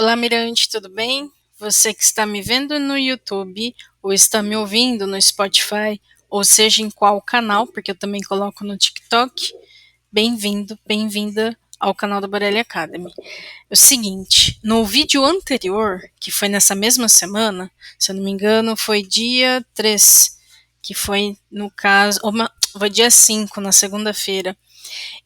Olá, Mirante, tudo bem? Você que está me vendo no YouTube ou está me ouvindo no Spotify, ou seja, em qual canal, porque eu também coloco no TikTok, bem-vindo, bem-vinda ao canal da Borelli Academy. É o seguinte, no vídeo anterior, que foi nessa mesma semana, se eu não me engano, foi dia 3, que foi, no caso, foi dia 5, na segunda-feira,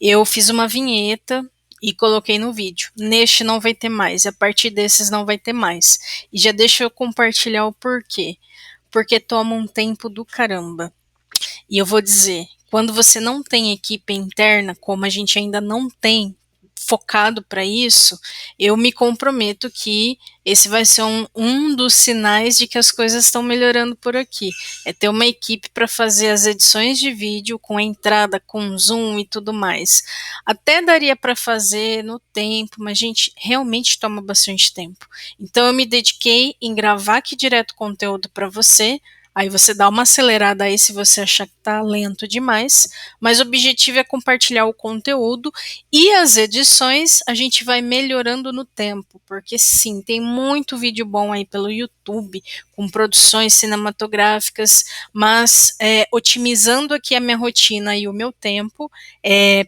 eu fiz uma vinheta e coloquei no vídeo. Neste não vai ter mais, e a partir desses não vai ter mais. E já deixa eu compartilhar o porquê. Porque toma um tempo do caramba. E eu vou dizer, quando você não tem equipe interna, como a gente ainda não tem focado para isso, eu me comprometo que esse vai ser um dos sinais de que as coisas estão melhorando por aqui. É ter uma equipe para fazer as edições de vídeo com entrada, com zoom e tudo mais. Até daria para fazer no tempo, mas a gente realmente toma bastante tempo. Então eu me dediquei em gravar aqui direto conteúdo para você. Aí você dá uma acelerada aí se você achar que tá lento demais, mas o objetivo é compartilhar o conteúdo e as edições a gente vai melhorando no tempo, porque sim, tem muito vídeo bom aí pelo YouTube, com produções cinematográficas, mas otimizando aqui a minha rotina e o meu tempo,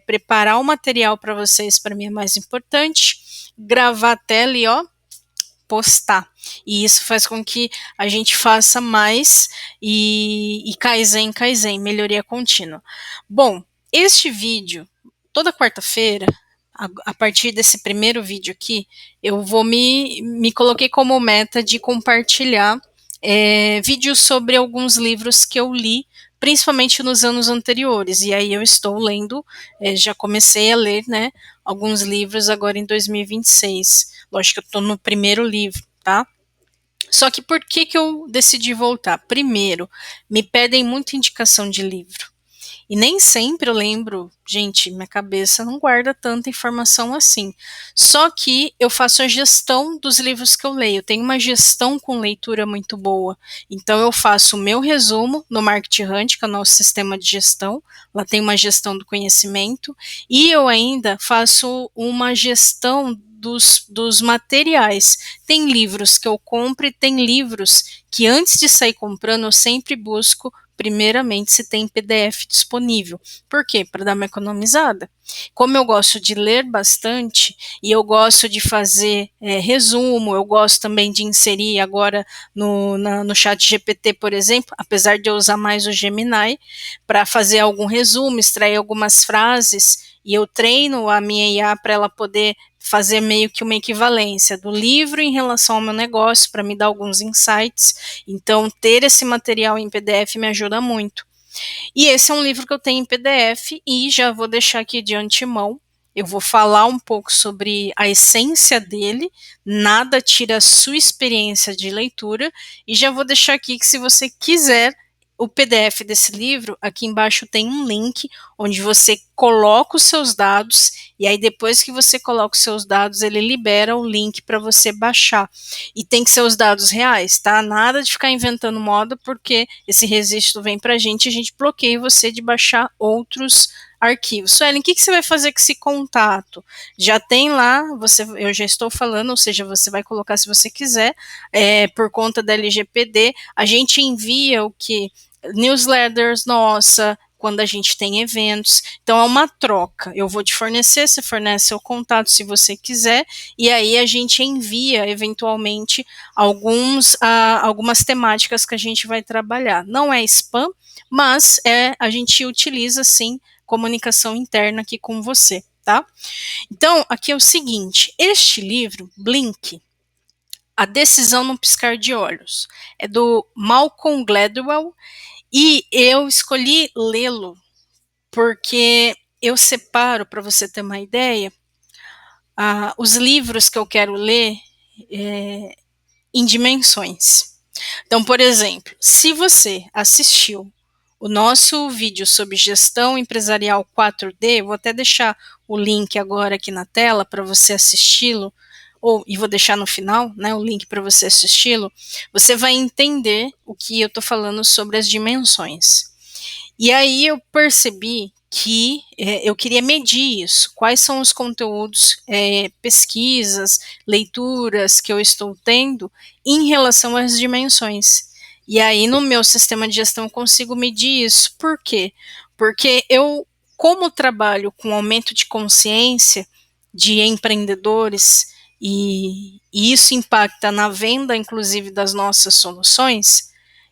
preparar o material para vocês para mim é mais importante, gravar a tela e postar. E isso faz com que a gente faça mais e Kaizen, melhoria contínua. Bom, este vídeo, toda quarta-feira, a partir desse primeiro vídeo aqui, eu vou me coloquei como meta de compartilhar vídeos sobre alguns livros que eu li, principalmente nos anos anteriores. E aí eu estou lendo, já comecei a ler, né, alguns livros agora em 2026. Lógico que eu estou no primeiro livro, tá? Só que por que eu decidi voltar? Primeiro, me pedem muita indicação de livro. E nem sempre eu lembro, gente, minha cabeça não guarda tanta informação assim. Só que eu faço a gestão dos livros que eu leio. Eu tenho uma gestão com leitura muito boa. Então eu faço o meu resumo no Market Hunt, que é o nosso sistema de gestão. Lá tem uma gestão do conhecimento. E eu ainda faço uma gestão dos materiais. Tem livros que eu compro e tem livros que antes de sair comprando eu sempre busco primeiramente se tem PDF disponível. Por quê? Para dar uma economizada. Como eu gosto de ler bastante e eu gosto de fazer resumo, eu gosto também de inserir agora no chat GPT, por exemplo, apesar de eu usar mais o Gemini, para fazer algum resumo, extrair algumas frases, e eu treino a minha IA para ela poder fazer meio que uma equivalência do livro em relação ao meu negócio, para me dar alguns insights. Então, ter esse material em PDF me ajuda muito. E esse é um livro que eu tenho em PDF e já vou deixar aqui de antemão. Eu vou falar um pouco sobre a essência dele, nada tira a sua experiência de leitura, e já vou deixar aqui que se você quiser o PDF desse livro, aqui embaixo tem um link onde você coloca os seus dados e aí depois que você coloca os seus dados, ele libera o link para você baixar. E tem que ser os dados reais, tá? Nada de ficar inventando moda, porque esse registro vem para a gente bloqueia você de baixar outros arquivos. Suelen, o que você vai fazer com esse contato? Já tem lá, eu já estou falando, ou seja, você vai colocar se você quiser, por conta da LGPD, a gente envia o que? Newsletters, nossa, quando a gente tem eventos, então é uma troca, eu vou te fornecer, você fornece seu contato se você quiser, e aí a gente envia eventualmente algumas temáticas que a gente vai trabalhar, não é spam, mas a gente utiliza sim comunicação interna aqui com você, tá? Então, aqui é o seguinte, este livro, Blink, A Decisão no Piscar de Olhos, é do Malcolm Gladwell, e eu escolhi lê-lo porque eu separo, para você ter uma ideia, os livros que eu quero ler em dimensões. Então, por exemplo, se você assistiu o nosso vídeo sobre gestão empresarial 4D, vou até deixar o link agora aqui na tela para você assisti-lo, e vou deixar no final, né, o link para você assisti-lo, você vai entender o que eu estou falando sobre as dimensões. E aí eu percebi que eu queria medir isso. Quais são os conteúdos, pesquisas, leituras que eu estou tendo em relação às dimensões. E aí, no meu sistema de gestão, eu consigo medir isso. Por quê? Porque eu, como trabalho com aumento de consciência de empreendedores, e isso impacta na venda, inclusive, das nossas soluções,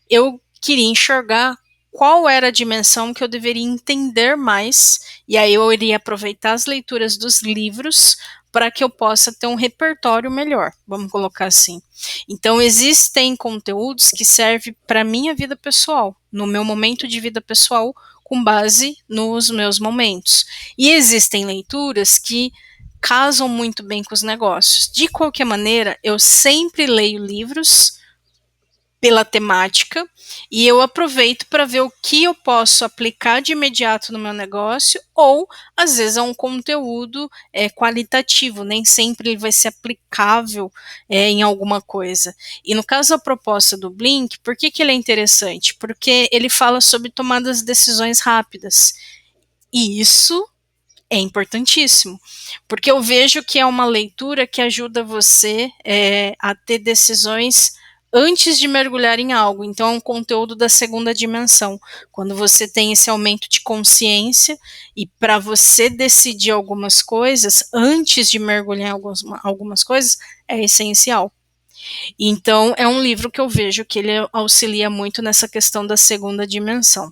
eu queria enxergar qual era a dimensão que eu deveria entender mais, e aí eu iria aproveitar as leituras dos livros para que eu possa ter um repertório melhor, vamos colocar assim. Então, existem conteúdos que servem para a minha vida pessoal, no meu momento de vida pessoal, com base nos meus momentos. E existem leituras que casam muito bem com os negócios. De qualquer maneira, eu sempre leio livros pela temática e eu aproveito para ver o que eu posso aplicar de imediato no meu negócio, ou às vezes é um conteúdo qualitativo, nem sempre ele vai ser aplicável em alguma coisa. E no caso da proposta do Blink, por que ele é interessante? Porque ele fala sobre tomadas de decisões rápidas, e isso é importantíssimo, porque eu vejo que é uma leitura que ajuda você a ter decisões antes de mergulhar em algo. Então, é um conteúdo da segunda dimensão. Quando você tem esse aumento de consciência e para você decidir algumas coisas antes de mergulhar em algumas coisas, é essencial. Então, é um livro que eu vejo que ele auxilia muito nessa questão da segunda dimensão.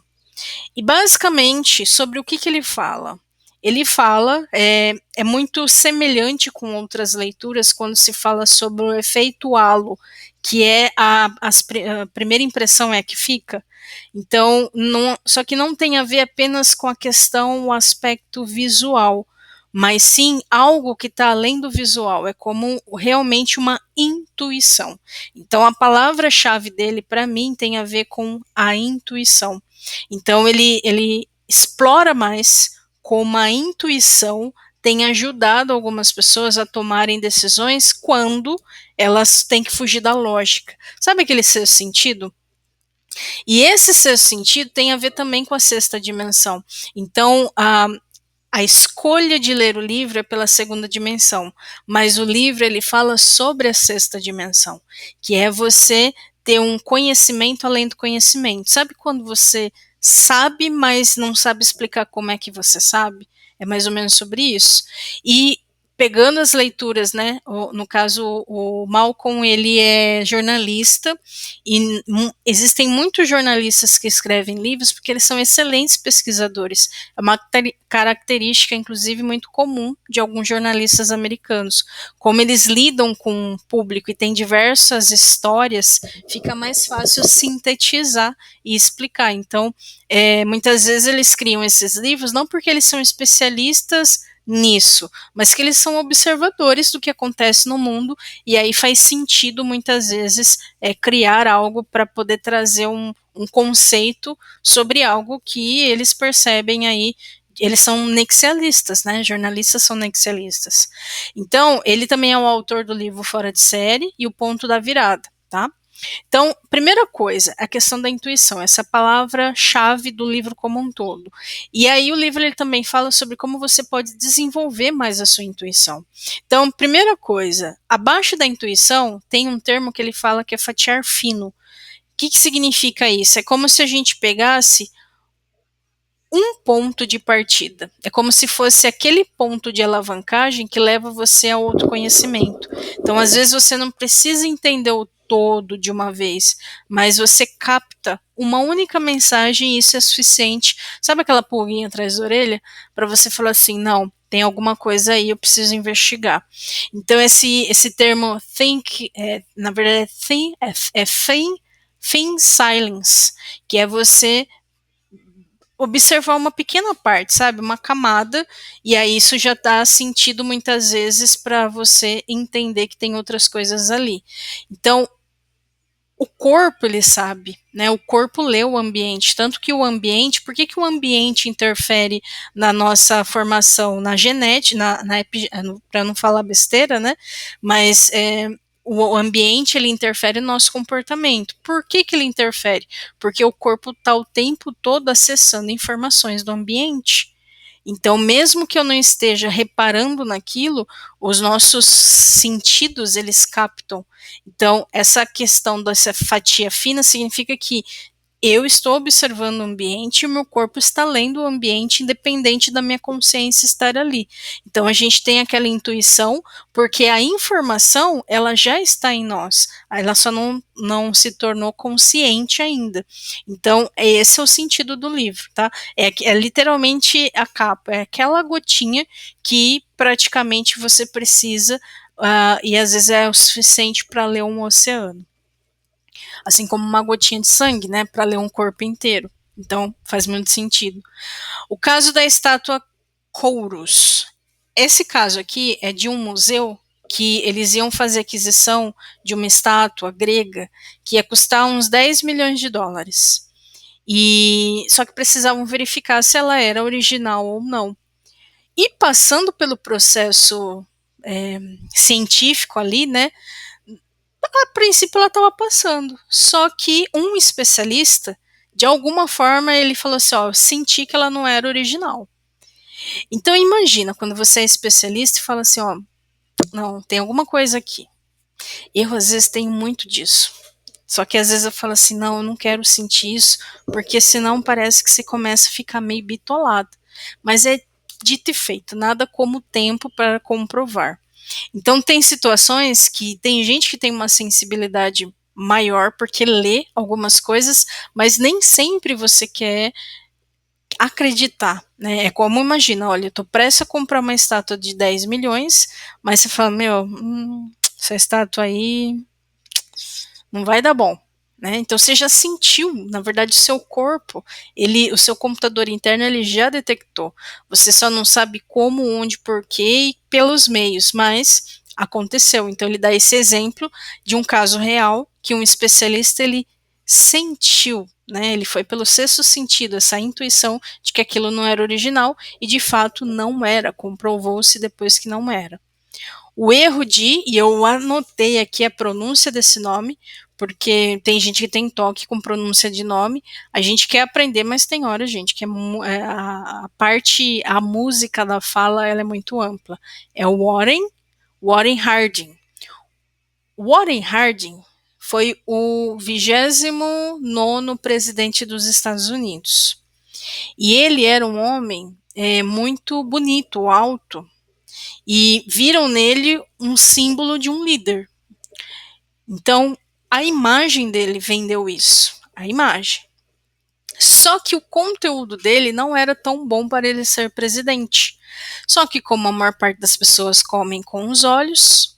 E basicamente, sobre o que ele fala? Ele fala, é muito semelhante com outras leituras quando se fala sobre o efeito halo, que é a primeira impressão é a que fica. Então, só que não tem a ver apenas com a questão, o aspecto visual, mas sim algo que está além do visual, é como realmente uma intuição. Então, a palavra-chave dele, para mim, tem a ver com a intuição. Então, ele explora mais como a intuição tem ajudado algumas pessoas a tomarem decisões quando elas têm que fugir da lógica. Sabe aquele sexto sentido? E esse sexto sentido tem a ver também com a sexta dimensão. Então, a escolha de ler o livro é pela segunda dimensão, mas o livro ele fala sobre a sexta dimensão, que é você ter um conhecimento além do conhecimento. Sabe quando você sabe, mas não sabe explicar como é que você sabe? É mais ou menos sobre isso. E pegando as leituras, né? No caso, o Malcolm, ele é jornalista e existem muitos jornalistas que escrevem livros porque eles são excelentes pesquisadores. É uma característica, inclusive, muito comum de alguns jornalistas americanos. Como eles lidam com o público e têm diversas histórias, fica mais fácil sintetizar e explicar. Então, muitas vezes eles criam esses livros não porque eles são especialistas nisso, mas que eles são observadores do que acontece no mundo, e aí faz sentido muitas vezes criar algo para poder trazer um conceito sobre algo que eles percebem aí. Eles são nexialistas, né? Jornalistas são nexialistas. Então, ele também é o autor do livro Fora de Série e O Ponto da Virada, tá? Então, primeira coisa, a questão da intuição, essa palavra-chave do livro como um todo. E aí o livro ele também fala sobre como você pode desenvolver mais a sua intuição. Então, primeira coisa, abaixo da intuição tem um termo que ele fala que é fatiar fino. O que significa isso? É como se a gente pegasse um ponto de partida. É como se fosse aquele ponto de alavancagem que leva você a outro conhecimento. Então, às vezes, você não precisa entender o todo de uma vez, mas você capta uma única mensagem e isso é suficiente. Sabe aquela pulguinha atrás da orelha? Para você falar assim, não, tem alguma coisa aí, eu preciso investigar. Então, esse termo think, na verdade, think silence, que é você observar uma pequena parte, sabe? Uma camada, e aí isso já dá sentido muitas vezes para você entender que tem outras coisas ali. Então, o corpo, ele sabe, né? O corpo lê o ambiente, tanto que o ambiente, por que o ambiente interfere na nossa formação, na genética, para não falar besteira, né? Mas o ambiente, ele interfere no nosso comportamento. Por que ele interfere? Porque o corpo está o tempo todo acessando informações do ambiente. Então, mesmo que eu não esteja reparando naquilo, os nossos sentidos, eles captam. Então, essa questão dessa fatia fina significa que eu estou observando o ambiente e o meu corpo está lendo o ambiente independente da minha consciência estar ali. Então a gente tem aquela intuição porque a informação ela já está em nós, ela só não se tornou consciente ainda. Então esse é o sentido do livro, tá? É literalmente a capa, é aquela gotinha que praticamente você precisa e às vezes é o suficiente para ler um oceano. Assim como uma gotinha de sangue, né, para ler um corpo inteiro. Então, faz muito sentido. O caso da estátua Kouros. Esse caso aqui é de um museu que eles iam fazer aquisição de uma estátua grega que ia custar uns 10 milhões de dólares. E só que precisavam verificar se ela era original ou não. E passando pelo processo científico ali, né, a princípio ela estava passando, só que um especialista, de alguma forma, ele falou assim, ó, eu senti que ela não era original. Então imagina, quando você é especialista e fala assim, ó, não, tem alguma coisa aqui. Eu às vezes tenho muito disso. Só que às vezes eu falo assim, não, eu não quero sentir isso, porque senão parece que você começa a ficar meio bitolado. Mas é dito e feito, nada como o tempo para comprovar. Então tem situações que tem gente que tem uma sensibilidade maior porque lê algumas coisas, mas nem sempre você quer acreditar, né? É como imagina, olha, eu tô prestes a comprar uma estátua de 10 milhões, mas você fala, meu, essa estátua aí não vai dar bom. Né? Então você já sentiu, na verdade, o seu corpo, o seu computador interno, ele já detectou. Você só não sabe como, onde, porquê e pelos meios, mas aconteceu. Então ele dá esse exemplo de um caso real que um especialista ele sentiu, né? Ele foi pelo sexto sentido, essa intuição de que aquilo não era original e de fato não era. Comprovou-se depois que não era. O erro e eu anotei aqui a pronúncia desse nome, porque tem gente que tem toque com pronúncia de nome, a gente quer aprender, mas tem hora, gente, que a música da fala, ela é muito ampla. É o Warren Harding. Warren Harding foi o 29º presidente dos Estados Unidos. E ele era um homem muito bonito, alto, e viram nele um símbolo de um líder. Então, a imagem dele vendeu isso, a imagem. Só que o conteúdo dele não era tão bom para ele ser presidente. Só que como a maior parte das pessoas comem com os olhos,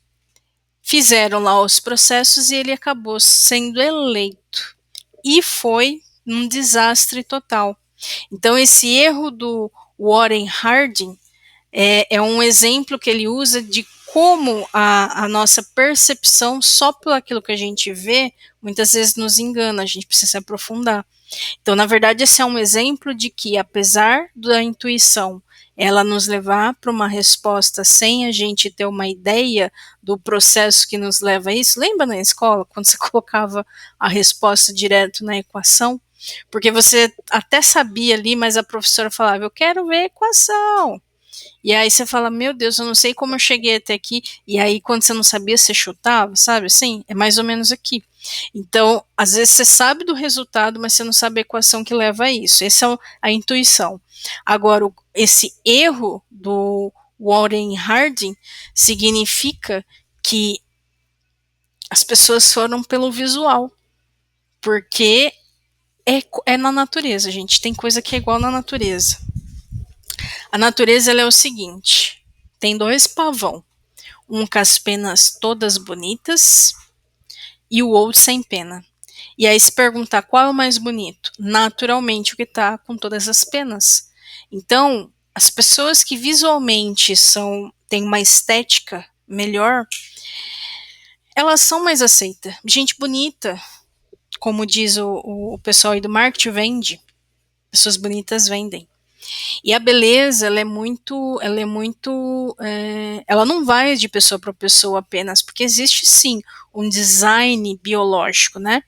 fizeram lá os processos e ele acabou sendo eleito. E foi um desastre total. Então esse erro do Warren Harding é um exemplo que ele usa de como a nossa percepção, só por aquilo que a gente vê, muitas vezes nos engana, a gente precisa se aprofundar. Então, na verdade, esse é um exemplo de que, apesar da intuição ela nos levar para uma resposta sem a gente ter uma ideia do processo que nos leva a isso, lembra na escola, quando você colocava a resposta direto na equação? Porque você até sabia ali, mas a professora falava, eu quero ver a equação. E aí você fala, meu Deus, eu não sei como eu cheguei até aqui. E aí, quando você não sabia, você chutava, sabe? Assim, é mais ou menos aqui. Então, às vezes você sabe do resultado, mas você não sabe a equação que leva a isso. Essa é a intuição. Agora, esse erro do Warren Harding significa que as pessoas foram pelo visual. Porque é na natureza, gente. Tem coisa que é igual na natureza. A natureza ela é o seguinte: tem dois pavão, um com as penas todas bonitas e o outro sem pena. E aí se perguntar qual é o mais bonito, naturalmente o que está com todas as penas. Então, as pessoas que visualmente têm uma estética melhor, elas são mais aceitas. Gente bonita, como diz o pessoal aí do marketing, vende. Pessoas bonitas vendem. E a beleza, ela não vai de pessoa para pessoa apenas, porque existe sim um design biológico, né?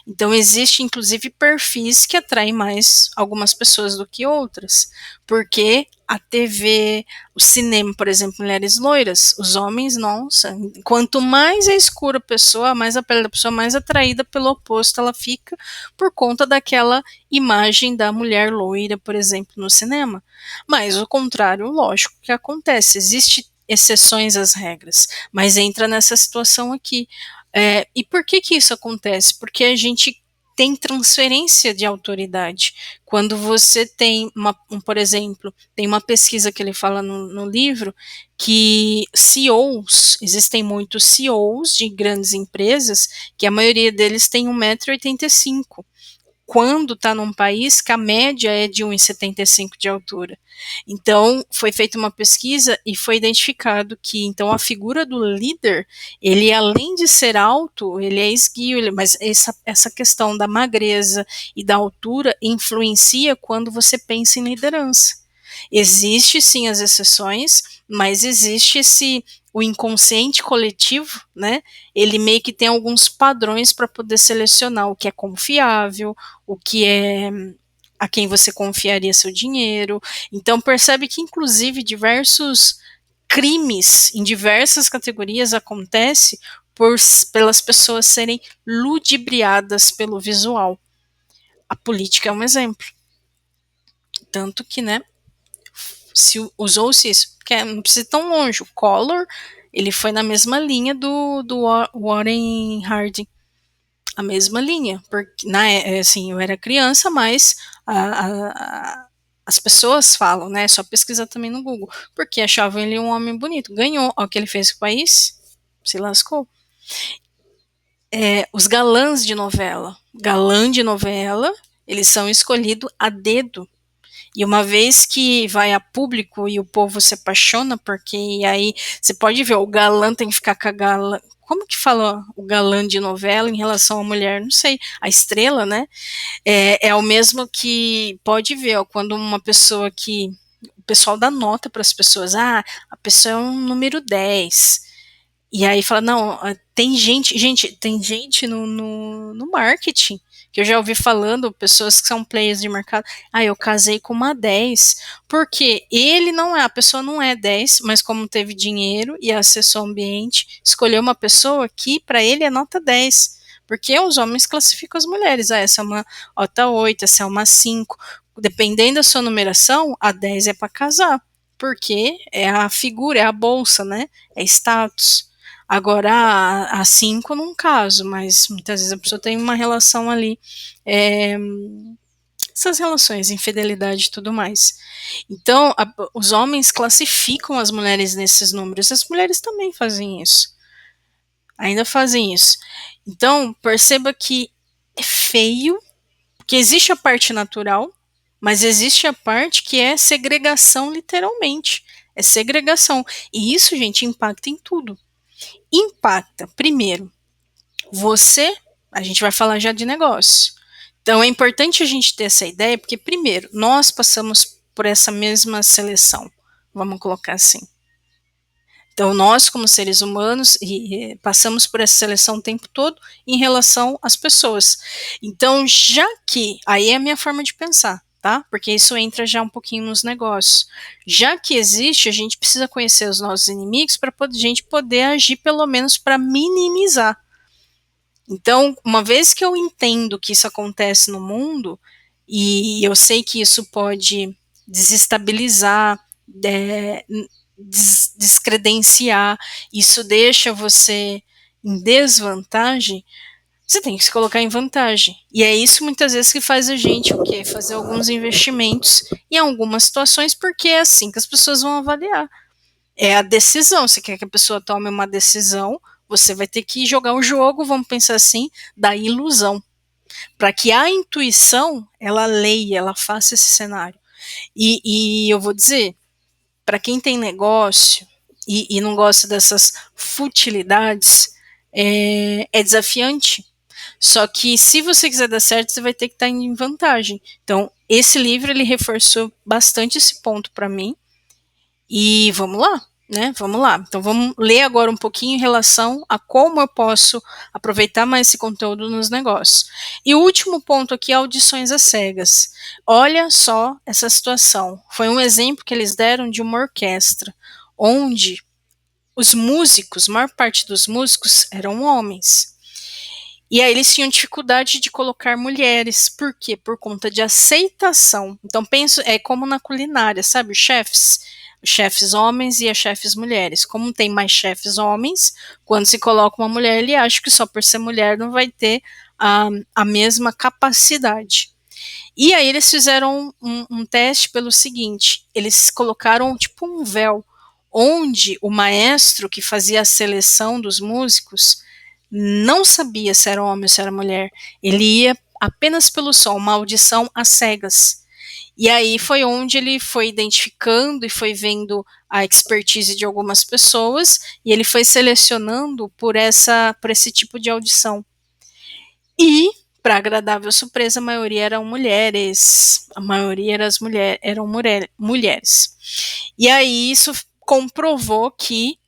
Então, existe inclusive perfis que atraem mais algumas pessoas do que outras, porque a TV, o cinema, por exemplo, mulheres loiras, os homens, nossa, quanto mais é escura a pessoa, mais a pele da pessoa, mais atraída pelo oposto ela fica, por conta daquela imagem da mulher loira, por exemplo, no cinema. Mas o contrário, lógico que acontece, existe exceções às regras, mas entra nessa situação aqui. E por que que isso acontece? Porque a gente tem transferência de autoridade. Quando você tem, por exemplo, tem uma pesquisa que ele fala no livro, que CEOs, existem muitos CEOs de grandes empresas, que a maioria deles tem 1,85 m, quando está num país que a média é de 1,75 m de altura. Então, foi feita uma pesquisa e foi identificado que, então, a figura do líder, ele além de ser alto, ele é esguio, mas essa questão da magreza e da altura influencia quando você pensa em liderança. Existe sim as exceções, mas existe o inconsciente coletivo, né? Ele meio que tem alguns padrões para poder selecionar o que é confiável, o que é a quem você confiaria seu dinheiro. Então percebe que inclusive diversos crimes em diversas categorias acontece pelas pessoas serem ludibriadas pelo visual. A política é um exemplo. Tanto que, né, usou-se isso, porque não precisa ir tão longe. O Collor, ele foi na mesma linha do Warren Harding, a mesma linha, porque assim, eu era criança, mas as pessoas falam, né, só pesquisar também no Google, porque achavam ele um homem bonito, ganhou, o que ele fez com o país, se lascou. Os galãs de novela, eles são escolhidos a dedo. E uma vez que vai a público e o povo se apaixona, porque aí você pode ver, o galã tem que ficar com a galã. Como que fala o galã de novela em relação à mulher? Não sei. A estrela, né? É o mesmo que pode ver, ó, quando uma pessoa que. O pessoal dá nota para as pessoas. Ah, a pessoa é um número 10. E aí fala, não, tem gente no marketing, que eu já ouvi falando, pessoas que são players de mercado, eu casei com uma 10, porque a pessoa não é 10, mas como teve dinheiro e acessou ao ambiente, escolheu uma pessoa que para ele é nota 10, porque os homens classificam as mulheres, essa é uma nota 8, essa é uma 5, dependendo da sua numeração, a 10 é para casar, porque é a figura, é a bolsa, né, é status. Agora, a 5 num caso, mas muitas vezes a pessoa tem uma relação ali, essas relações, infidelidade e tudo mais. Então, os homens classificam as mulheres nesses números, as mulheres também fazem isso. Ainda fazem isso. Então, perceba que é feio, porque existe a parte natural, mas existe a parte que é segregação, literalmente. É segregação. E isso, gente, impacta em tudo. Impacta, primeiro, a gente vai falar já de negócio. Então é importante a gente ter essa ideia, porque primeiro, nós passamos por essa mesma seleção, vamos colocar assim. Então nós, como seres humanos, passamos por essa seleção o tempo todo em relação às pessoas. Então, já que, aí é a minha forma de pensar, tá? Porque isso entra já um pouquinho nos negócios. Já que existe, a gente precisa conhecer os nossos inimigos para a gente poder agir pelo menos para minimizar. Então, uma vez que eu entendo que isso acontece no mundo, e eu sei que isso pode desestabilizar, descredenciar, isso deixa você em desvantagem, você tem que se colocar em vantagem. E é isso muitas vezes que faz a gente o quê? Fazer alguns investimentos em algumas situações, porque é assim que as pessoas vão avaliar. É a decisão, você quer que a pessoa tome uma decisão, você vai ter que jogar o jogo, vamos pensar assim, da ilusão, para que a intuição, ela leia, ela faça esse cenário. E eu vou dizer, para quem tem negócio e não gosta dessas futilidades, é desafiante. Só que se você quiser dar certo, você vai ter que estar em vantagem. Então, esse livro, ele reforçou bastante esse ponto para mim. E vamos lá. né? Vamos lá. Então vamos ler agora um pouquinho em relação a como eu posso aproveitar mais esse conteúdo nos negócios. E o último ponto aqui, audições às cegas. Olha só essa situação. Foi um exemplo que eles deram de uma orquestra, onde os músicos, a maior parte dos músicos eram homens. E aí eles tinham dificuldade de colocar mulheres. Por quê? Por conta de aceitação. Então penso, é como na culinária, sabe? Os chefes homens e as chefes mulheres. Como tem mais chefes homens, quando se coloca uma mulher, ele acha que só por ser mulher não vai ter a mesma capacidade. E aí eles fizeram um teste pelo seguinte: eles colocaram tipo um véu, onde o maestro que fazia a seleção dos músicos não sabia se era homem ou se era mulher. Ele ia apenas pelo som, uma audição às cegas. E aí foi onde ele foi identificando e foi vendo a expertise de algumas pessoas e ele foi selecionando por esse tipo de audição. E, para agradável surpresa, a maioria eram mulheres. A maioria eram mulheres. E aí isso comprovou que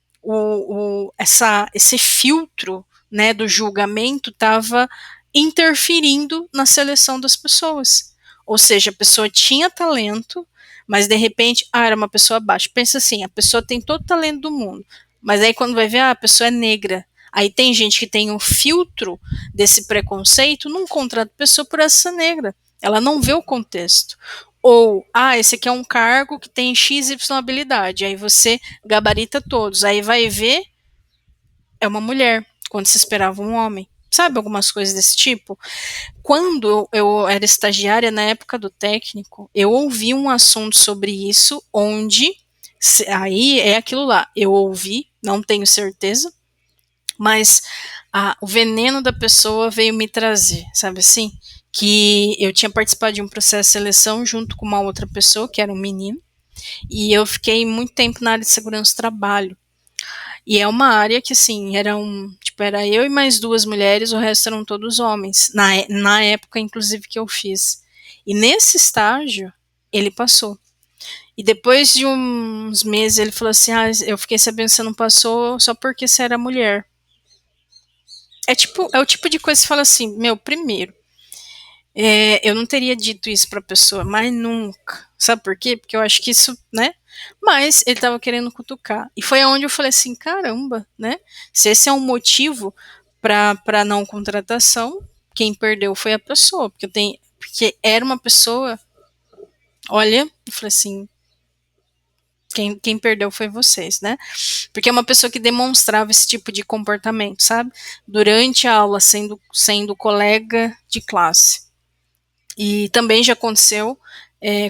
esse filtro, né, do julgamento estava interferindo na seleção das pessoas. Ou seja, a pessoa tinha talento, mas de repente, era uma pessoa baixa. Pensa assim, a pessoa tem todo o talento do mundo, mas aí quando vai ver, a pessoa é negra. Aí tem gente que tem um filtro desse preconceito, não contrata a pessoa por essa ser negra. Ela não vê o contexto. Ou, esse aqui é um cargo que tem XY habilidade, aí você gabarita todos, aí vai ver, é uma mulher, quando se esperava um homem. Sabe, algumas coisas desse tipo? Quando eu era estagiária, na época do técnico, eu ouvi um assunto sobre isso, onde, aí é aquilo lá, eu ouvi, não tenho certeza, mas o veneno da pessoa veio me trazer, sabe assim? Que eu tinha participado de um processo de seleção junto com uma outra pessoa, que era um menino, e eu fiquei muito tempo na área de segurança do trabalho. E é uma área que, assim, era eu e mais duas mulheres, o resto eram todos homens, na época, inclusive, que eu fiz. E nesse estágio, ele passou. E depois de uns meses, ele falou assim, eu fiquei sabendo que você não passou só porque você era mulher. É o tipo de coisa que você fala assim, meu, primeiro, eu não teria dito isso pra pessoa, mas nunca. Sabe por quê? Porque eu acho que isso, né? Mas ele tava querendo cutucar. E foi onde eu falei assim, caramba, né? Se esse é um motivo pra não contratação, quem perdeu foi a pessoa. Porque era uma pessoa, olha, eu falei assim, quem perdeu foi vocês, né? Porque é uma pessoa que demonstrava esse tipo de comportamento, sabe? Durante a aula, sendo colega de classe. E também já aconteceu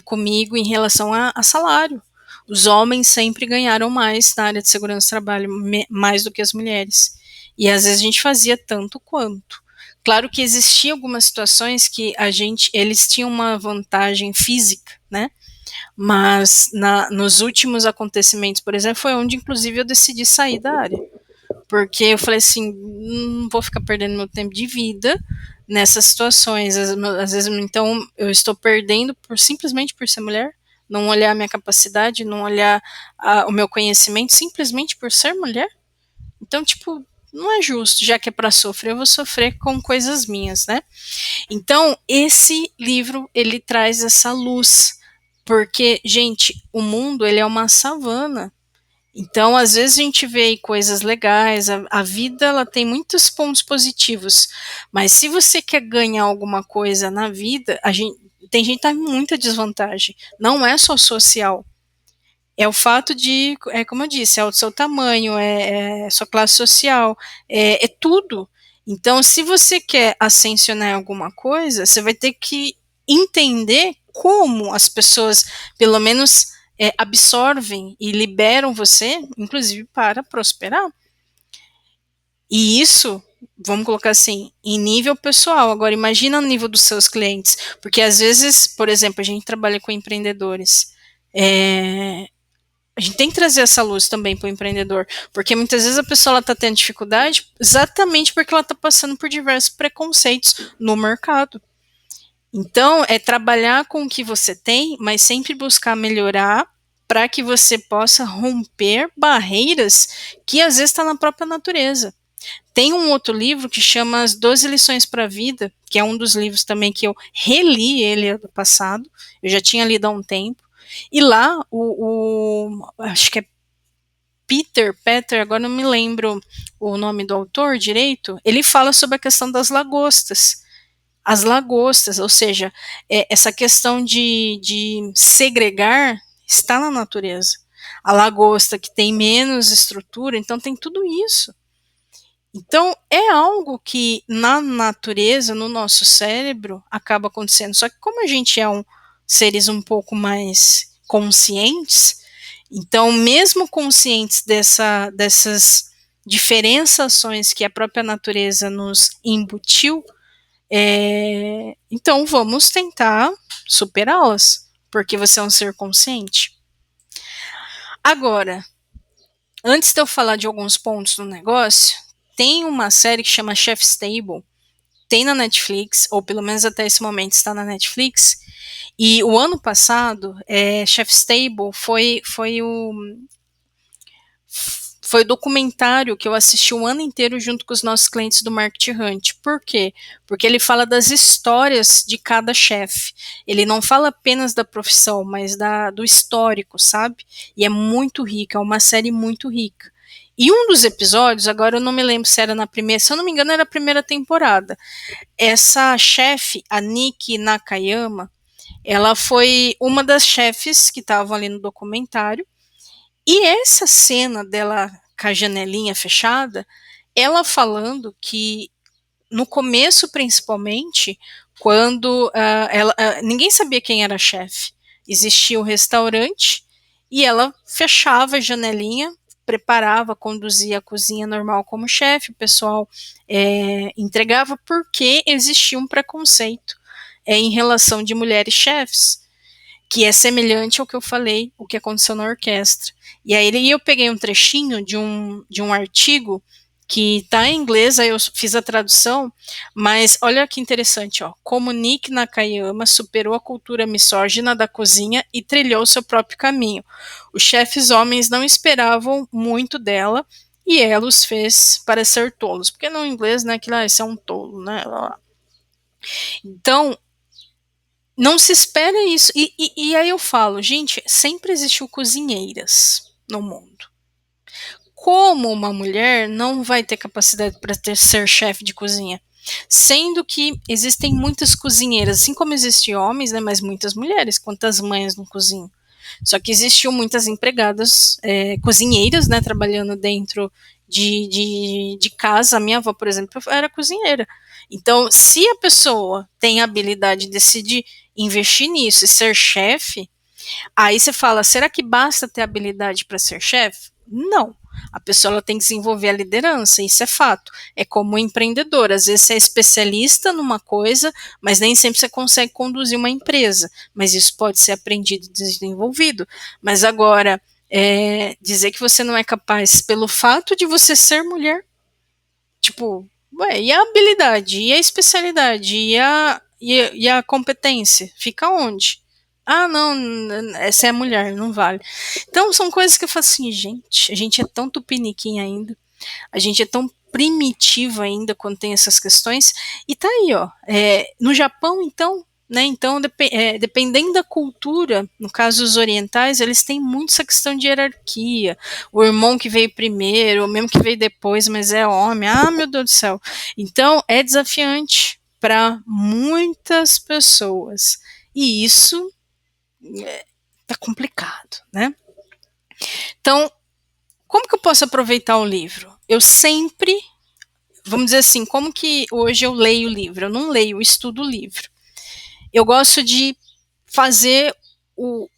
comigo em relação a salário. Os homens sempre ganharam mais na área de segurança do trabalho, mais do que as mulheres. E às vezes a gente fazia tanto quanto. Claro que existiam algumas situações que eles tinham uma vantagem física, né? Mas nos últimos acontecimentos, por exemplo, foi onde inclusive eu decidi sair da área. Porque eu falei assim, não vou ficar perdendo meu tempo de vida nessas situações. Às vezes, então, eu estou perdendo simplesmente por ser mulher, não olhar a minha capacidade, não olhar o meu conhecimento, simplesmente por ser mulher. Então, tipo, não é justo, já que é para sofrer, eu vou sofrer com coisas minhas, né? Então, esse livro, ele traz essa luz, porque, gente, o mundo, ele é uma savana. Então, às vezes a gente vê aí coisas legais, a vida ela tem muitos pontos positivos, mas se você quer ganhar alguma coisa na vida, tem gente que tá em muita desvantagem. Não é só social. É o fato de, como eu disse, é o seu tamanho, é sua classe social, é tudo. Então, se você quer ascensionar alguma coisa, você vai ter que entender como as pessoas, pelo menos, absorvem e liberam você, inclusive para prosperar. E isso, vamos colocar assim, em nível pessoal. Agora, imagina no nível dos seus clientes, porque às vezes, por exemplo, a gente trabalha com empreendedores. A gente tem que trazer essa luz também para o empreendedor, porque muitas vezes a pessoa está tendo dificuldade exatamente porque ela está passando por diversos preconceitos no mercado. Então, é trabalhar com o que você tem, mas sempre buscar melhorar para que você possa romper barreiras que às vezes está na própria natureza. Tem um outro livro que chama As 12 Lições para a Vida, que é um dos livros também que eu reli ele ano passado, eu já tinha lido há um tempo, e lá acho que é Peter, agora não me lembro o nome do autor direito, ele fala sobre a questão das lagostas. As lagostas, ou seja, essa questão de segregar está na natureza. A lagosta que tem menos estrutura, então tem tudo isso. Então, é algo que na natureza, no nosso cérebro, acaba acontecendo. Só que como a gente é seres um pouco mais conscientes, então, mesmo conscientes dessas diferenciações que a própria natureza nos embutiu, então vamos tentar superá-las, porque você é um ser consciente. Agora, antes de eu falar de alguns pontos do negócio, tem uma série que chama Chef's Table, tem na Netflix, ou pelo menos até esse momento está na Netflix, e o ano passado, Chef's Table foi o documentário que eu assisti o ano inteiro junto com os nossos clientes do Market Hunt. Por quê? Porque ele fala das histórias de cada chefe. Ele não fala apenas da profissão, mas do histórico, sabe? E é muito rica, é uma série muito rica. E um dos episódios, agora eu não me lembro se era na primeira, se eu não me engano era a primeira temporada. Essa chefe, a Nikki Nakayama, ela foi uma das chefes que estavam ali no documentário. E essa cena dela com a janelinha fechada, ela falando que no começo, principalmente, quando ninguém sabia quem era a chefe. Existia o restaurante e ela fechava a janelinha, preparava, conduzia a cozinha normal como chefe, o pessoal entregava porque existia um preconceito em relação de mulheres chefes, que é semelhante ao que eu falei, o que aconteceu na orquestra. E aí eu peguei um trechinho de um artigo que está em inglês, aí eu fiz a tradução, mas olha que interessante, ó. Como Nikki Nakayama superou a cultura misógina da cozinha e trilhou seu próprio caminho. Os chefes homens não esperavam muito dela e ela os fez parecer tolos. Porque no inglês, né, que esse é um tolo, né? Então, não se espera isso. E aí eu falo, gente, sempre existiu cozinheiras no mundo. Como uma mulher não vai ter capacidade para ser chefe de cozinha? Sendo que existem muitas cozinheiras, assim como existem homens, né, mas muitas mulheres. Quantas mães não cozinham? Só que existiam muitas empregadas, cozinheiras, né, trabalhando dentro de casa. A minha avó, por exemplo, era cozinheira. Então, se a pessoa tem a habilidade de decidir investir nisso e ser chefe, aí você fala, será que basta ter habilidade para ser chefe? Não. A pessoa ela tem que desenvolver a liderança, isso é fato. É como um empreendedor, às vezes você é especialista numa coisa, mas nem sempre você consegue conduzir uma empresa. Mas isso pode ser aprendido e desenvolvido. Mas agora, dizer que você não é capaz pelo fato de você ser mulher, tipo, e a habilidade, e a especialidade, e a competência? Fica onde? Ah, não, essa é a mulher, não vale. Então, são coisas que eu falo assim, gente, a gente é tão tupiniquim ainda, a gente é tão primitivo ainda quando tem essas questões, e tá aí, ó, no Japão, então, né, então, dependendo da cultura, no caso os orientais, eles têm muito essa questão de hierarquia, o irmão que veio primeiro, o mesmo que veio depois, mas é homem, ah, meu Deus do céu. Então, é desafiante para muitas pessoas, e isso tá complicado, né? Então, como que eu posso aproveitar o livro? Eu sempre, vamos dizer assim, como que hoje eu leio o livro? Eu não leio, eu estudo o livro. Eu gosto de fazer o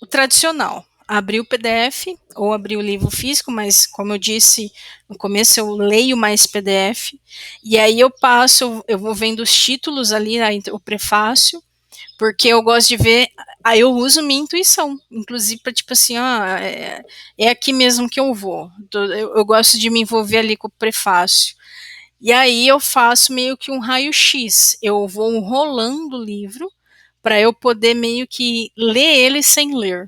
tradicional, abrir o PDF ou abrir o livro físico, mas como eu disse no começo, eu leio mais PDF, e aí eu vou vendo os títulos ali, o prefácio, porque eu gosto de ver, aí eu uso minha intuição, inclusive para tipo assim, é aqui mesmo que eu vou. Eu gosto de me envolver ali com o prefácio. E aí eu faço meio que um raio-x. Eu vou rolando o livro para eu poder meio que ler ele sem ler.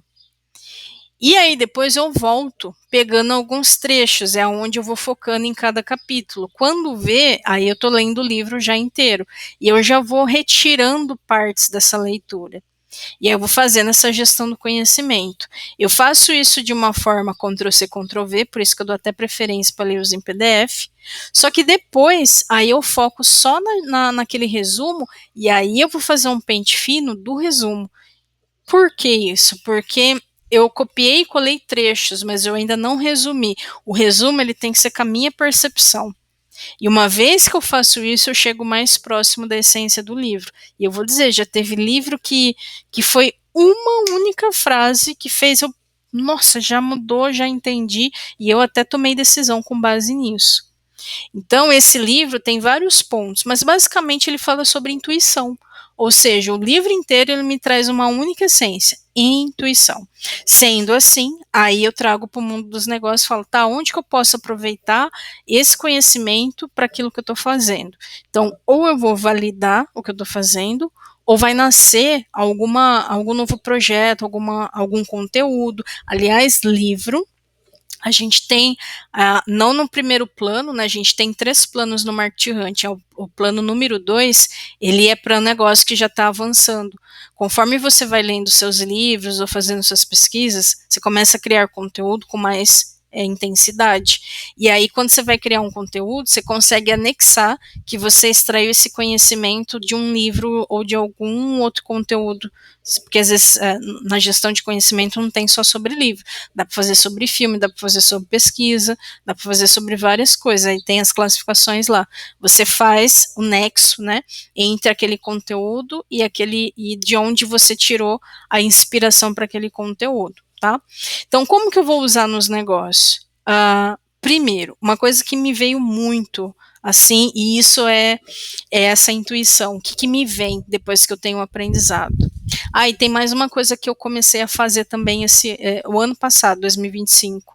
E aí depois eu volto pegando alguns trechos, é onde eu vou focando em cada capítulo. Quando vê, aí eu tô lendo o livro já inteiro. E eu já vou retirando partes dessa leitura. E aí eu vou fazendo essa gestão do conhecimento. Eu faço isso de uma forma Ctrl+C, Ctrl+V, por isso que eu dou até preferência para ler os em PDF. Só que depois, aí eu foco só naquele resumo, e aí eu vou fazer um pente fino do resumo. Por que isso? Porque eu copiei e colei trechos, mas eu ainda não resumi. O resumo ele tem que ser com a minha percepção. E uma vez que eu faço isso, eu chego mais próximo da essência do livro. E eu vou dizer, já teve livro que foi uma única frase que fez eu, nossa, já mudou, já entendi, e eu até tomei decisão com base nisso. Então, esse livro tem vários pontos, mas basicamente ele fala sobre intuição. Ou seja, o livro inteiro ele me traz uma única essência, intuição. Sendo assim, aí eu trago para o mundo dos negócios e falo, tá, onde que eu posso aproveitar esse conhecimento para aquilo que eu estou fazendo? Então, ou eu vou validar o que eu estou fazendo, ou vai nascer algum novo projeto, algum conteúdo. Aliás, livro a gente tem, não no primeiro plano, né, a gente tem 3 planos no Market Hunt. O plano número 2, ele é para um negócio que já está avançando. Conforme você vai lendo seus livros ou fazendo suas pesquisas, você começa a criar conteúdo com mais intensidade. E aí, quando você vai criar um conteúdo, você consegue anexar que você extraiu esse conhecimento de um livro ou de algum outro conteúdo. Porque às vezes na gestão de conhecimento não tem só sobre livro. Dá para fazer sobre filme, dá para fazer sobre pesquisa, dá para fazer sobre várias coisas. Aí tem as classificações lá. Você faz o nexo, né, entre aquele conteúdo e de onde você tirou a inspiração para aquele conteúdo, tá? Então, como que eu vou usar nos negócios? Primeiro, uma coisa que me veio muito assim, e isso é essa intuição. O que me vem depois que eu tenho um aprendizado? E tem mais uma coisa que eu comecei a fazer também o ano passado, 2025.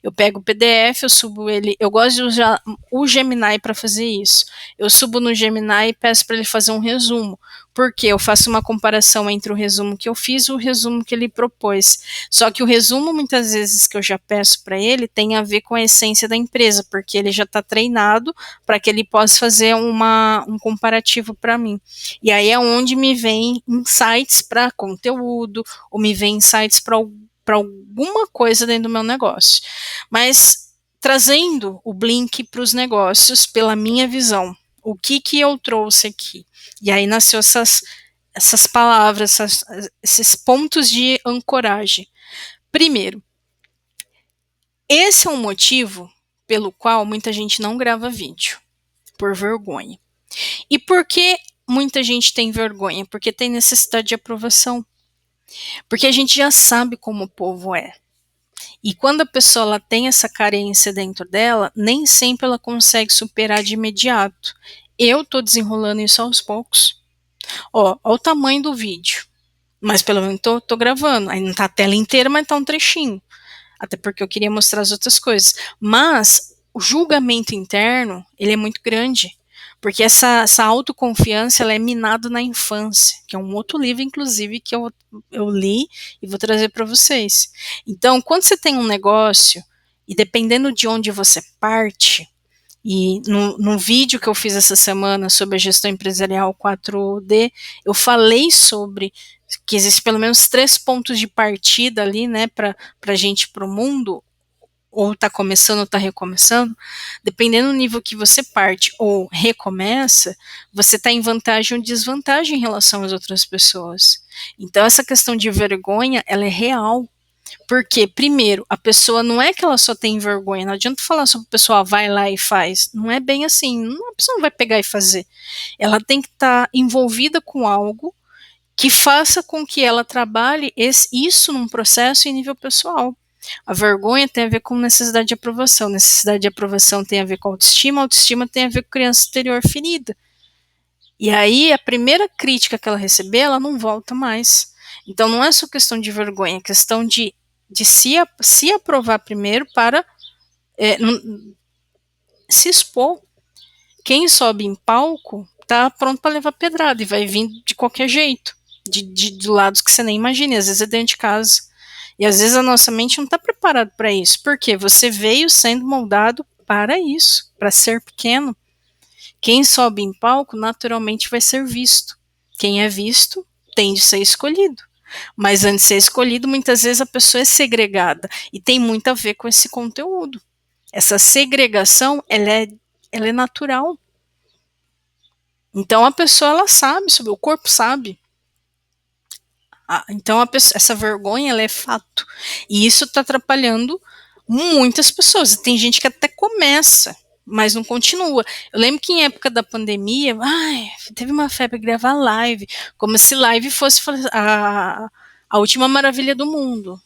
Eu pego o PDF, eu subo ele. Eu gosto de usar o Gemini para fazer isso. Eu subo no Gemini e peço para ele fazer um resumo. Porque eu faço uma comparação entre o resumo que eu fiz e o resumo que ele propôs. Só que o resumo, muitas vezes, que eu já peço para ele, tem a ver com a essência da empresa, porque ele já está treinado para que ele possa fazer um comparativo para mim. E aí é onde me vem insights para conteúdo, ou me vem insights para alguma coisa dentro do meu negócio. Mas trazendo o Blink para os negócios pela minha visão, o que eu trouxe aqui? E aí nasceu essas palavras, esses pontos de ancoragem. Primeiro, esse é um motivo pelo qual muita gente não grava vídeo, por vergonha. E por que muita gente tem vergonha? Porque tem necessidade de aprovação. Porque a gente já sabe como o povo é. E quando a pessoa ela tem essa carência dentro dela, nem sempre ela consegue superar de imediato. Eu tô desenrolando isso aos poucos. Ó o tamanho do vídeo. Mas pelo menos tô gravando. Aí não tá a tela inteira, mas tá um trechinho. Até porque eu queria mostrar as outras coisas. Mas o julgamento interno, ele é muito grande. Porque essa autoconfiança ela é minada na infância, que é um outro livro, inclusive, que eu li e vou trazer para vocês. Então, quando você tem um negócio, e dependendo de onde você parte, e no vídeo que eu fiz essa semana sobre a gestão empresarial 4D, eu falei sobre que existe pelo menos 3 pontos de partida ali, né, para a gente, para o mundo, ou está começando ou está recomeçando, dependendo do nível que você parte ou recomeça, você está em vantagem ou desvantagem em relação às outras pessoas. Então essa questão de vergonha, ela é real. Porque, primeiro, a pessoa não é que ela só tem vergonha, não adianta falar sobre a pessoa vai lá e faz, não é bem assim, a pessoa não vai pegar e fazer. Ela tem que estar envolvida com algo que faça com que ela trabalhe isso num processo em nível pessoal. A vergonha tem a ver com necessidade de aprovação tem a ver com autoestima tem a ver com criança interior ferida. E aí, a primeira crítica que ela receber, ela não volta mais. Então, não é só questão de vergonha, é questão de se aprovar primeiro para se expor. Quem sobe em palco tá pronto para levar pedrada e vai vir de qualquer jeito, de lados que você nem imagina, às vezes é dentro de casa. E às vezes a nossa mente não está preparada para isso, porque você veio sendo moldado para isso, para ser pequeno. Quem sobe em palco naturalmente vai ser visto. Quem é visto tende a ser escolhido. Mas antes de ser escolhido, muitas vezes a pessoa é segregada e tem muito a ver com esse conteúdo. Essa segregação, ela é natural. Então a pessoa ela sabe, o corpo sabe. Então essa vergonha ela é fato. E isso está atrapalhando muitas pessoas. E tem gente que até começa, mas não continua. Eu lembro que em época da pandemia, teve uma febre de gravar live, como se live fosse a última maravilha do mundo.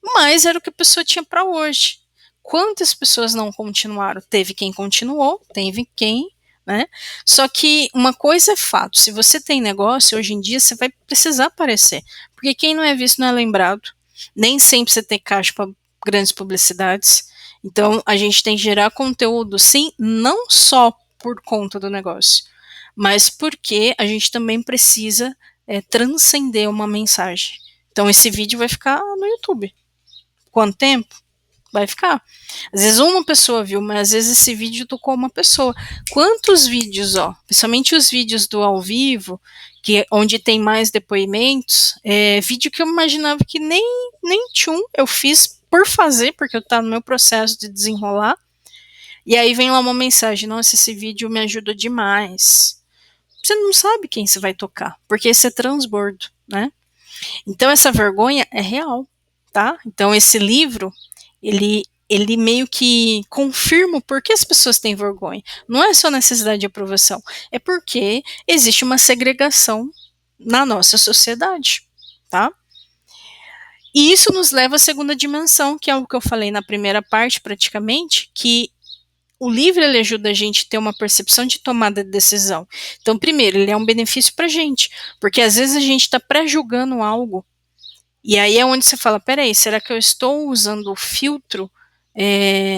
Mas era o que a pessoa tinha para hoje. Quantas pessoas não continuaram? Teve quem continuou, teve quem, né? Só que uma coisa é fato, se você tem negócio, hoje em dia você vai precisar aparecer, porque quem não é visto não é lembrado, nem sempre você tem caixa para grandes publicidades, então a gente tem que gerar conteúdo, sim, não só por conta do negócio, mas porque a gente também precisa transcender uma mensagem. Então esse vídeo vai ficar no YouTube. Quanto tempo? Vai ficar. Às vezes uma pessoa viu, mas às vezes esse vídeo tocou uma pessoa. Quantos vídeos, principalmente os vídeos do ao vivo, onde tem mais depoimentos, vídeo que eu imaginava que nem tinha, eu fiz por fazer, porque eu estava no meu processo de desenrolar, e aí vem lá uma mensagem, nossa, esse vídeo me ajuda demais. Você não sabe quem você vai tocar, porque esse é transbordo, né? Então essa vergonha é real, tá? Então esse livro, ele meio que confirma por que as pessoas têm vergonha. Não é só necessidade de aprovação, é porque existe uma segregação na nossa sociedade, tá? E isso nos leva à segunda dimensão, que é o que eu falei na primeira parte, praticamente, que o livro ele ajuda a gente a ter uma percepção de tomada de decisão. Então, primeiro, ele é um benefício para a gente, porque às vezes a gente está pré-julgando algo. E aí é onde você fala, peraí, será que eu estou usando o filtro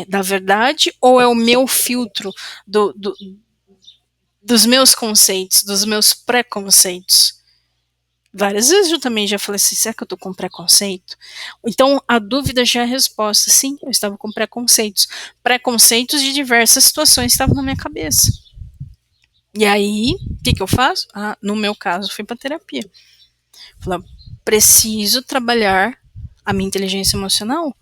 da verdade ou é o meu filtro dos meus conceitos, dos meus preconceitos? Várias vezes eu também já falei assim, será que eu estou com preconceito? Então a dúvida já é a resposta, sim, eu estava com preconceitos. Preconceitos de diversas situações estavam na minha cabeça. E aí, o que eu faço? No meu caso, fui para terapia. Falei, preciso trabalhar a minha inteligência emocional,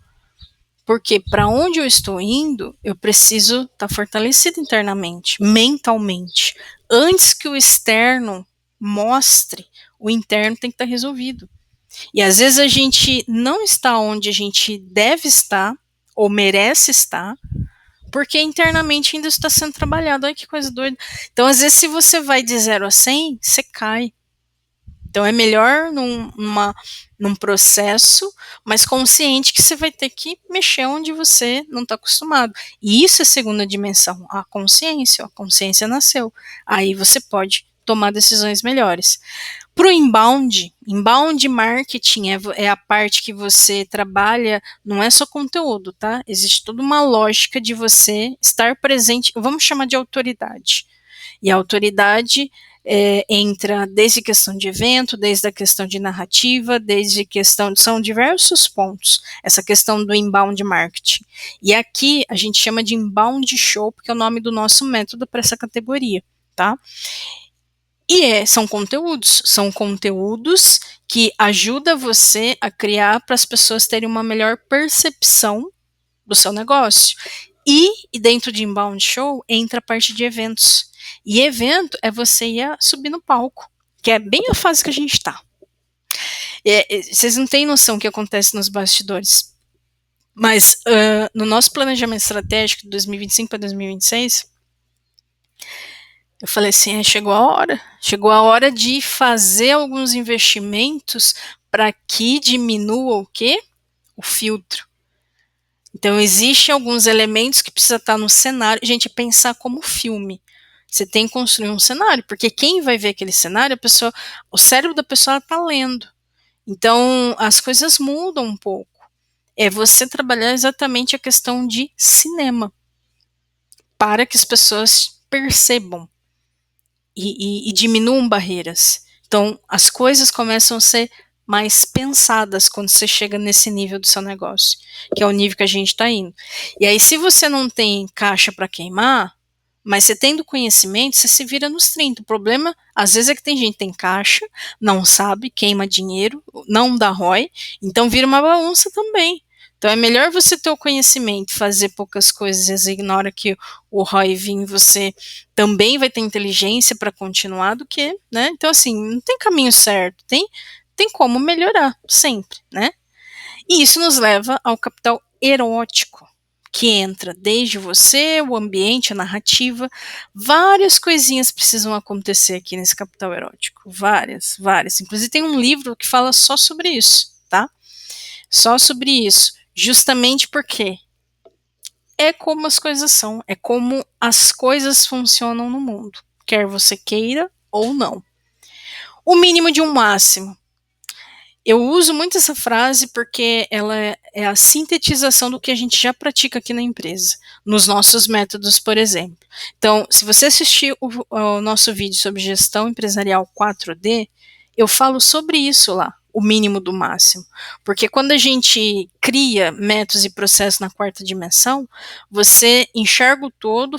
porque para onde eu estou indo, eu preciso estar fortalecido internamente, mentalmente. Antes que o externo mostre, o interno tem que estar resolvido. E às vezes a gente não está onde a gente deve estar, ou merece estar, porque internamente ainda está sendo trabalhado. Olha que coisa doida. Então, às vezes, se você vai de 0 a 100, você cai. Então é melhor num processo, mas consciente que você vai ter que mexer onde você não está acostumado. E isso é a segunda dimensão, a consciência nasceu. Aí você pode tomar decisões melhores. Para o inbound marketing é a parte que você trabalha, não é só conteúdo, tá? Existe toda uma lógica de você estar presente, vamos chamar de autoridade. E a autoridade entra desde questão de evento, desde a questão de narrativa, são diversos pontos, essa questão do inbound marketing. E aqui a gente chama de inbound show, porque é o nome do nosso método para essa categoria, tá? E são conteúdos que ajudam você a criar para as pessoas terem uma melhor percepção do seu negócio. E dentro de inbound show entra a parte de eventos. E evento é você ir subir no palco, que é bem a fase que a gente está. Vocês não têm noção do que acontece nos bastidores. Mas no nosso planejamento estratégico de 2025 para 2026, eu falei assim, chegou a hora de fazer alguns investimentos para que diminua o quê? O filtro. Então, existem alguns elementos que precisa estar no cenário. Gente, pensar como filme. Você tem que construir um cenário, porque quem vai ver aquele cenário, o cérebro da pessoa está lendo. Então, as coisas mudam um pouco. É você trabalhar exatamente a questão de cinema, para que as pessoas percebam e diminuam barreiras. Então, as coisas começam a ser mais pensadas quando você chega nesse nível do seu negócio, que é o nível que a gente está indo. E aí, se você não tem caixa para queimar, mas você tendo conhecimento, você se vira nos 30. O problema, às vezes, é que tem gente que tem caixa, não sabe, queima dinheiro, não dá ROI, então vira uma bagunça também. Então é melhor você ter o conhecimento, fazer poucas coisas e na hora que o ROI vir, você também vai ter inteligência para continuar do que, né? Então, assim, não tem caminho certo, tem como melhorar, sempre, né? E isso nos leva ao capital erótico, que entra desde você, o ambiente, a narrativa, várias coisinhas precisam acontecer aqui nesse capital erótico, várias, várias. Inclusive tem um livro que fala só sobre isso, tá? Só sobre isso, justamente porque é como as coisas são, é como as coisas funcionam no mundo, quer você queira ou não. O mínimo de um máximo. Eu uso muito essa frase porque ela é a sintetização do que a gente já pratica aqui na empresa, nos nossos métodos, por exemplo. Então, se você assistir o nosso vídeo sobre gestão empresarial 4D, eu falo sobre isso lá, o mínimo do máximo. Porque quando a gente cria métodos e processos na quarta dimensão, você enxerga o todo,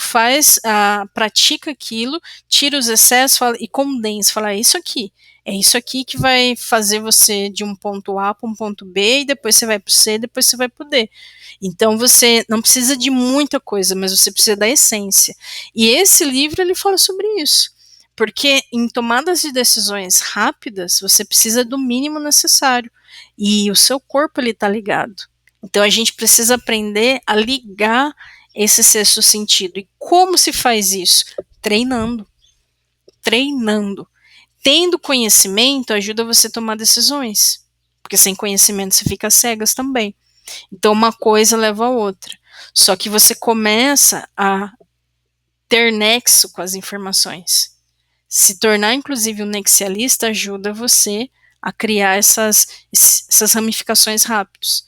pratica aquilo, tira os excessos e condensa, fala, é isso aqui. É isso aqui que vai fazer você de um ponto A para um ponto B, e depois você vai para o C, depois você vai para o D. Então você não precisa de muita coisa, mas você precisa da essência. E esse livro ele fala sobre isso. Porque em tomadas de decisões rápidas, você precisa do mínimo necessário. E o seu corpo está ligado. Então a gente precisa aprender a ligar esse sexto sentido. E como se faz isso? Treinando. Treinando. Tendo conhecimento ajuda você a tomar decisões, porque sem conhecimento você fica cegas também. Então uma coisa leva a outra. Só que você começa a ter nexo com as informações. Se tornar inclusive um nexialista ajuda você a criar essas ramificações rápidas.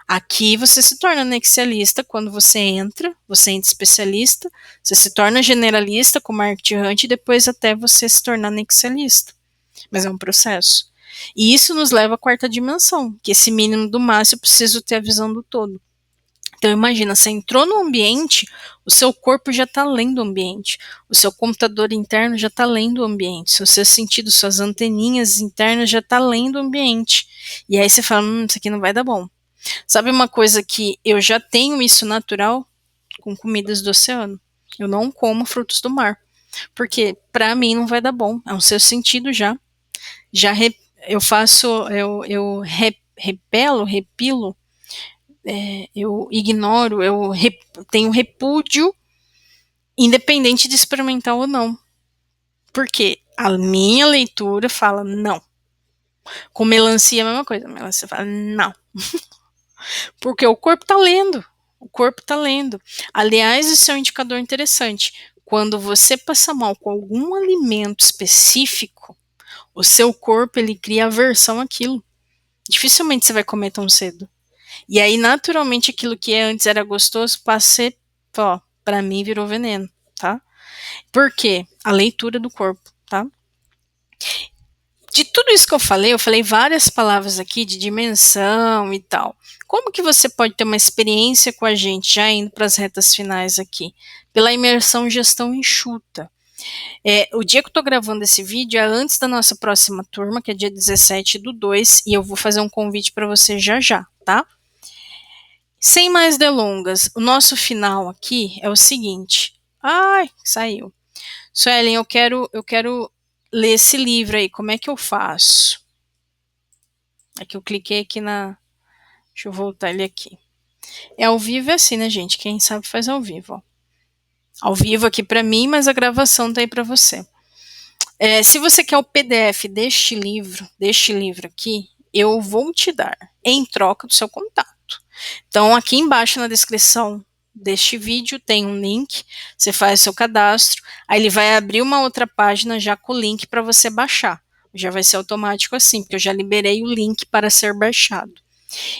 Aqui você se torna nexialista quando você entra especialista, você se torna generalista com marketing hunt e depois até você se tornar nexialista. Mas é um processo. E isso nos leva à quarta dimensão, que esse mínimo do máximo eu preciso ter a visão do todo. Então imagina, você entrou no ambiente, o seu corpo já está lendo o ambiente, o seu computador interno já está lendo o ambiente, o seu sentido, suas anteninhas internas já está lendo o ambiente. E aí você fala, isso aqui não vai dar bom. Sabe uma coisa que eu já tenho isso natural com comidas do oceano? Eu não como frutos do mar, porque para mim não vai dar bom, é um seu sentido já eu faço, eu repilo, eu ignoro, tenho repúdio, independente de experimentar ou não. Porque a minha leitura fala não. Com melancia é a mesma coisa, a melancia fala não. Porque o corpo está lendo. O corpo está lendo. Aliás, isso é um indicador interessante. Quando você passa mal com algum alimento específico, o seu corpo ele cria aversão àquilo. Dificilmente você vai comer tão cedo. E aí, naturalmente, aquilo que antes era gostoso passa a ser, para mim virou veneno, tá? Por quê? A leitura do corpo, tá? De tudo isso que eu falei várias palavras aqui de dimensão e tal. Como que você pode ter uma experiência com a gente, já indo para as retas finais aqui? Pela imersão gestão enxuta. O dia que eu estou gravando esse vídeo é antes da nossa próxima turma, que é dia 17/2, e eu vou fazer um convite para você já, tá? Sem mais delongas, o nosso final aqui é o seguinte. Ai, saiu. Suelen, eu quero ler esse livro aí, como é que eu faço? É que eu cliquei aqui deixa eu voltar ele aqui. Ao vivo é assim, né, gente? Quem sabe faz ao vivo, ó. Ao vivo aqui para mim, mas a gravação tá aí para você. Se você quer o PDF deste livro aqui, eu vou te dar em troca do seu contato. Então, aqui embaixo na descrição deste vídeo tem um link, você faz seu cadastro, aí ele vai abrir uma outra página já com o link para você baixar. Já vai ser automático assim, porque eu já liberei o link para ser baixado.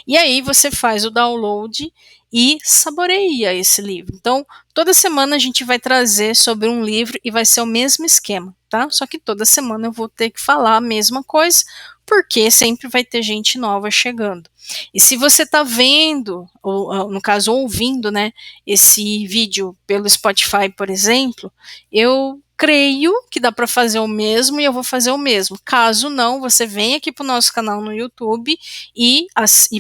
E aí você faz o download e saboreia esse livro. Então, toda semana a gente vai trazer sobre um livro e vai ser o mesmo esquema, tá? Só que toda semana eu vou ter que falar a mesma coisa, porque sempre vai ter gente nova chegando. E se você está vendo, ou no caso ouvindo, né, esse vídeo pelo Spotify, por exemplo, eu creio que dá para fazer o mesmo e eu vou fazer o mesmo. Caso não, você vem aqui para o nosso canal no YouTube e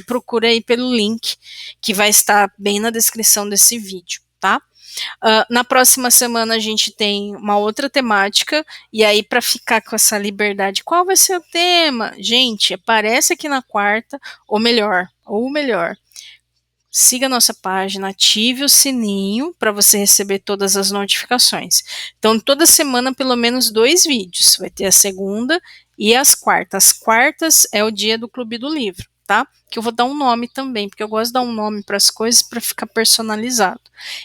procura aí pelo link que vai estar bem na descrição desse vídeo, tá? Na próxima semana a gente tem uma outra temática, e aí para ficar com essa liberdade, qual vai ser o tema? Gente, aparece aqui na quarta, ou melhor, siga a nossa página, ative o sininho para você receber todas as notificações. Então, toda semana, pelo menos 2 vídeos. Vai ter a segunda e as quartas. As quartas é o dia do Clube do Livro, tá? Que eu vou dar um nome também, porque eu gosto de dar um nome para as coisas para ficar personalizado.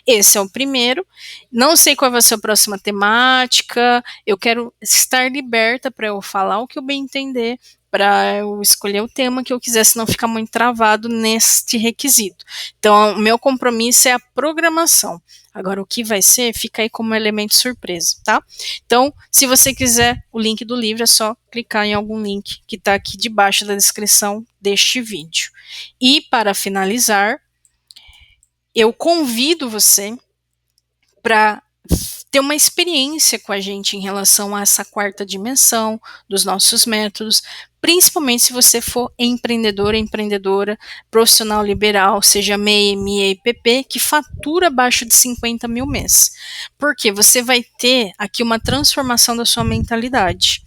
Esse é o primeiro. Não sei qual vai ser a próxima temática. Eu quero estar liberta para eu falar o que eu bem entender, para eu escolher o tema que eu quiser, se não ficar muito travado neste requisito. Então, o meu compromisso é a programação. Agora, o que vai ser, fica aí como elemento surpresa, tá? Então, se você quiser o link do livro, é só clicar em algum link que está aqui debaixo da descrição deste vídeo. E, para finalizar, eu convido você para ter uma experiência com a gente em relação a essa quarta dimensão dos nossos métodos, principalmente se você for empreendedora, profissional liberal, seja MEI, MIA e PP, que fatura abaixo de 50 mil mês. Porque você vai ter aqui uma transformação da sua mentalidade.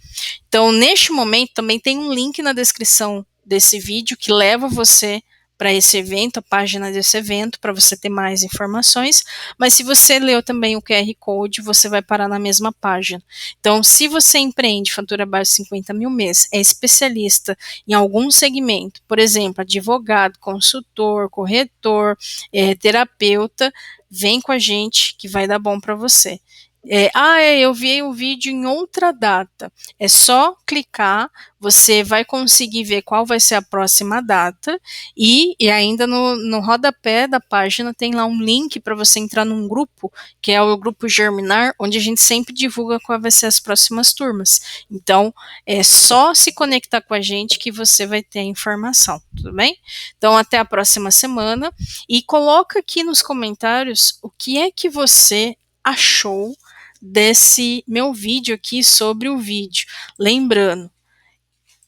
Então, neste momento, também tem um link na descrição desse vídeo que leva você para esse evento, a página desse evento, para você ter mais informações, mas se você leu também o QR Code, você vai parar na mesma página. Então, se você empreende, fatura abaixo de 50 mil mês, é especialista em algum segmento, por exemplo, advogado, consultor, corretor, terapeuta, vem com a gente que vai dar bom para você. Eu vi o vídeo em outra data. É só clicar, você vai conseguir ver qual vai ser a próxima data e ainda no rodapé da página tem lá um link para você entrar num grupo, que é o grupo Germinar, onde a gente sempre divulga qual vai ser as próximas turmas. Então, é só se conectar com a gente que você vai ter a informação, tudo bem? Então, até a próxima semana e coloca aqui nos comentários o que é que você achou desse meu vídeo aqui sobre o vídeo. Lembrando,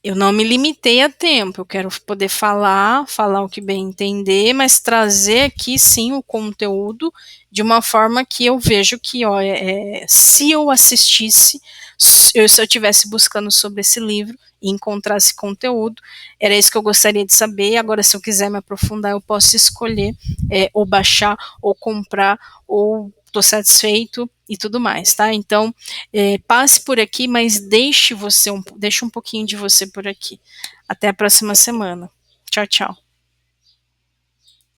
eu não me limitei a tempo, eu quero poder falar o que bem entender, mas trazer aqui sim o conteúdo de uma forma que eu vejo que, se eu assistisse, se eu estivesse buscando sobre esse livro e encontrasse conteúdo, era isso que eu gostaria de saber. Agora, se eu quiser me aprofundar, eu posso escolher ou baixar, ou comprar, ou estou satisfeito e tudo mais, tá? Então, passe por aqui, mas deixe um pouquinho de você por aqui. Até a próxima semana. Tchau, tchau.